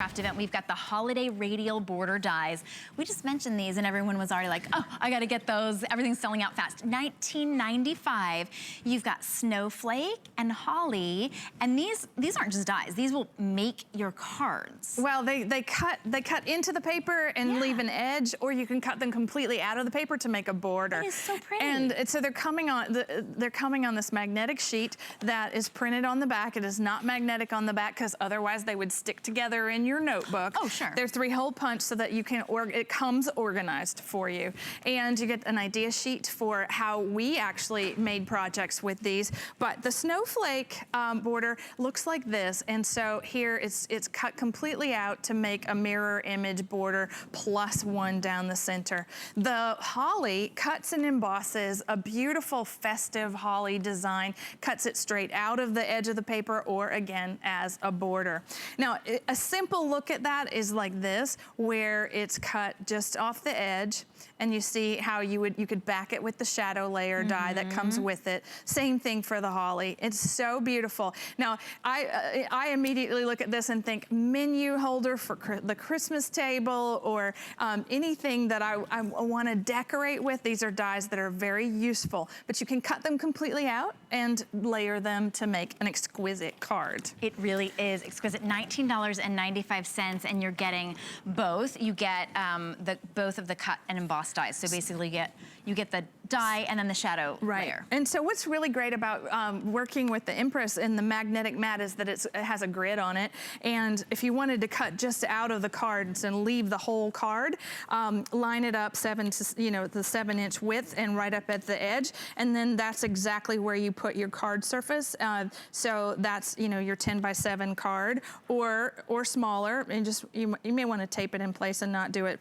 Craft event, we've got the holiday radial border dies. We just mentioned these and everyone was already like, oh, I gotta get those. Everything's selling out fast. $19.95. You've got snowflake and holly, and these aren't just dies. These will make your cards. Well, they cut into the paper and leave an edge, or you can cut them completely out of the paper to make a border. It is so pretty. And so they're coming on this magnetic sheet that is printed on the back. It is not magnetic on the back because otherwise they would stick together in your notebook. Oh, sure. They're 3-hole punch so that you can, it comes organized for you. And you get an idea sheet for how we actually made projects with these. But the snowflake border looks like this. And so here it's cut completely out to make a mirror image border plus one down the center. The holly cuts and embosses a beautiful festive holly design, cuts it straight out of the edge of the paper or again as a border. Now, a simple look at that is like this, where it's cut just off the edge, and you see how you could back it with the shadow layer die that comes with it. Same thing for the holly. It's so beautiful. Now, I immediately look at this and think menu holder for the Christmas table or anything that I want to decorate with. These are dies that are very useful, but you can cut them completely out and layer them to make an exquisite card. It really is exquisite. $19.95, and you're getting both. You get both of the cut and embossed dies. So basically you get the die and then the shadow layer. And so what's really great about working with the Empress and the magnetic mat is that it has a grid on it. And if you wanted to cut just out of the cards and leave the whole card, line it up the 7-inch width and right up at the edge. And then that's exactly where you put your card surface. So that's, your 10x7 card or smaller, and just, you may want to tape it in place and not do it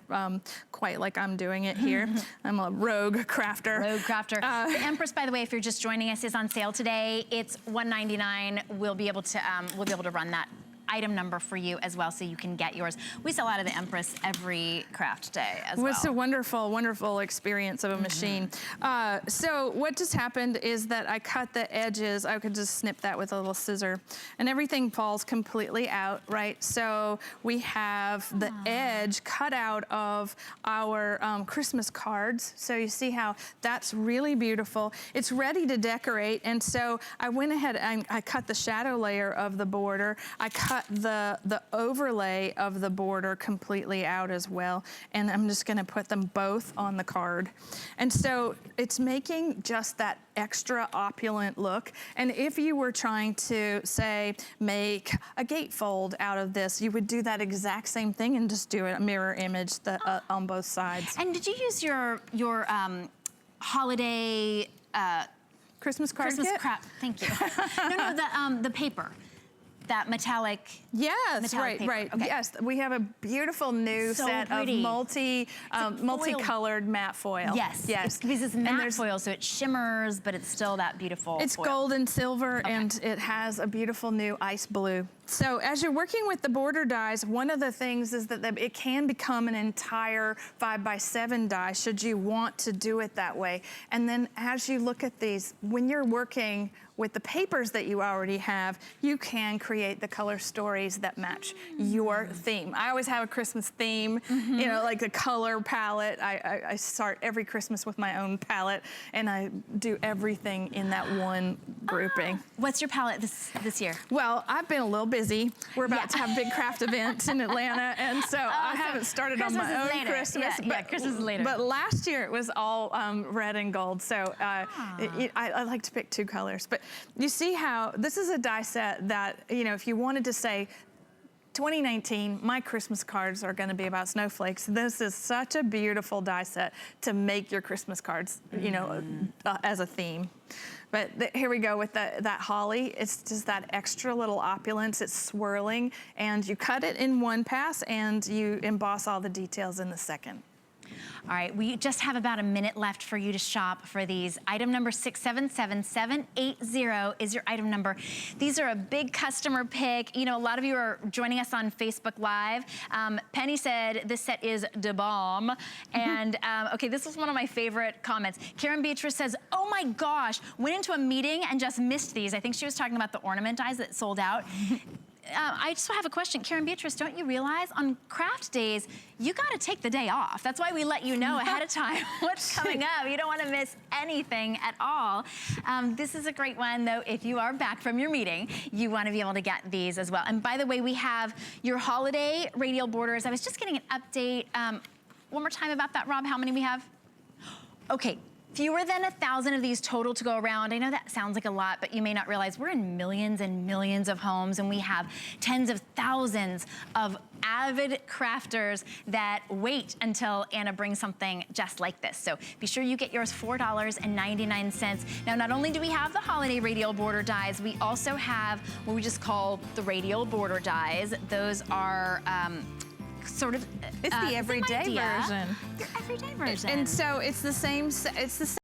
quite like I'm doing it here. I'm a rogue crafter. The Empress, by the way, if you're just joining us, is on sale today. It's $199. We'll be able to run that item number for you as well, so you can get yours. We sell out of the Empress every craft day as well. It's a wonderful, wonderful experience of a machine. So what just happened is that I cut the edges. I could just snip that with a little scissor, and everything falls completely out, right? So we have the edge cut out of our Christmas cards. So you see how that's really beautiful. It's ready to decorate, and so I went ahead and I cut the shadow layer of the border. I cut the overlay of the border completely out as well, and I'm just gonna put them both on the card. And so it's making just that extra opulent look. And if you were trying to, say, make a gatefold out of this, you would do that exact same thing and just do a mirror image on both sides. And did you use your holiday Christmas card kit? Thank you. No, the paper. That metallic. Yes, right. Okay. Yes, we have a beautiful new set of multicolored matte foil. Yes. Because it's matte foil, so it shimmers, but it's still that beautiful It's foil. Gold and silver, and it has a beautiful new ice blue. So as you're working with the border dies, one of the things is that it can become an entire 5x7 die should you want to do it that way. And then as you look at these, when you're working with the papers that you already have, you can create the color stories that match your theme. I always have a Christmas theme, like the color palette. I start every Christmas with my own palette, and I do everything in that one grouping. What's your palette this year? Well, I've been a little busy. We're about to have a big craft event in Atlanta, and so I haven't started on my own Christmas. Christmas is later. But last year it was all red and gold, so I like to pick two colors. But you see how this is a die set that, if you wanted to say, 2019, my Christmas cards are going to be about snowflakes. This is such a beautiful die set to make your Christmas cards, as a theme. But here we go with that holly. It's just that extra little opulence. It's swirling, and you cut it in one pass, and you emboss all the details in the second. All right, we just have about a minute left for you to shop for these. Item number 677780 is your item number. These are a big customer pick. A lot of you are joining us on Facebook Live. Penny said this set is da bomb. And okay, this is one of my favorite comments. Karen Beatrice says, oh my gosh, went into a meeting and just missed these. I think she was talking about the ornament dies that sold out. I just have a question. Karen Beatrice, don't you realize on craft days, you gotta take the day off. That's why we let you know ahead of time what's coming up. You don't wanna miss anything at all. This is a great one though. If you are back from your meeting, you wanna be able to get these as well. And by the way, we have your holiday radial borders. I was just getting an update. One more time about that, Rob, how many we have? Okay. Fewer than 1,000 of these total to go around. I know that sounds like a lot, but you may not realize we're in millions and millions of homes, and we have tens of thousands of avid crafters that wait until Anna brings something just like this. So be sure you get yours $4.99. Now, not only do we have the holiday radial border dies, we also have what we just call the radial border dies. Those are sort of it's the everyday version. Your everyday version. And so it's the same.